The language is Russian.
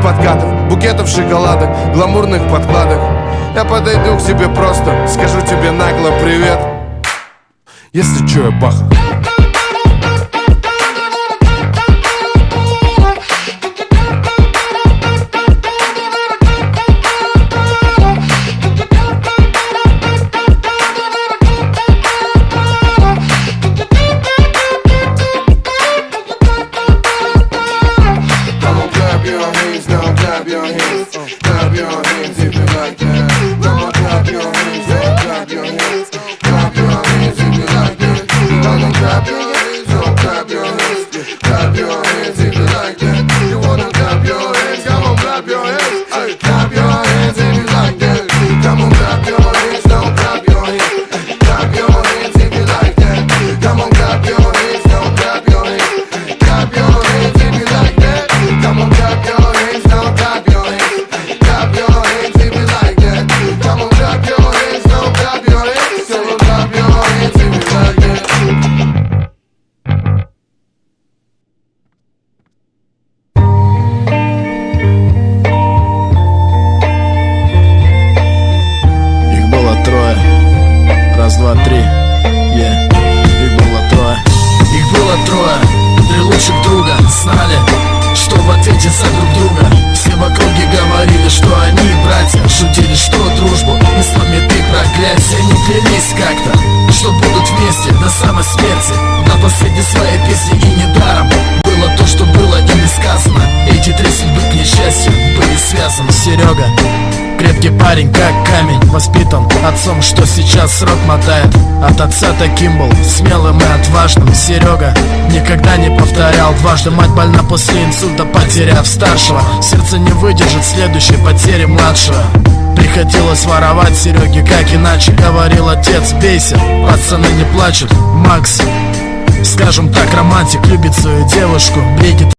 подкатов, букетов шоколадок, гламурных подкладок. Я подойду к тебе просто, скажу тебе нагло привет. Если чё, я баха. Clap your hands if you like that. Come on, clap your hands, oh, clap your hands. Clap your hands if you like that. Come on, clap your hands, oh, clap your hands. Clap your hands if you like that. You wanna clap your hands, come on, clap your hands. Hey, clap your hands if you like that. Come on, clap your hands, now clap your hands. Clap your hands if you like that. Come on, clap your hands, now clap your hands. Clap your hands if you like that. Come on, clap your hands, now clap your hands. Clap your hands if you like that. Come on, clap your hands, now clap your hands. Come on, clap your hands if you like that. Их было трое. Раз, два, три. Их было трое. Их было трое. Три лучших друга знали, что в ответе за друг друга. Все в округе говорили, что они братья. Шутили, что дружбу не сломит их проклятие. Не клялись как-то, что будут вместе до самой смерти, до последней своей песни. И недаром было то, что было ими сказано. Эти три судьбы, к несчастью, были связаны. Серега, крепкий парень, как камень, воспитан отцом, что сейчас срок мотает. От отца таким был смелым и отважным. Серега никогда не повторял дважды. Мать больна после инсульта, потеряв старшего. Сердце не выдержит следующей потери младшего. Приходилось воровать Сереге, как иначе. Говорил отец, бейся, пацаны не плачут. Макс, скажем так, романтик, любит свою девушку, бредит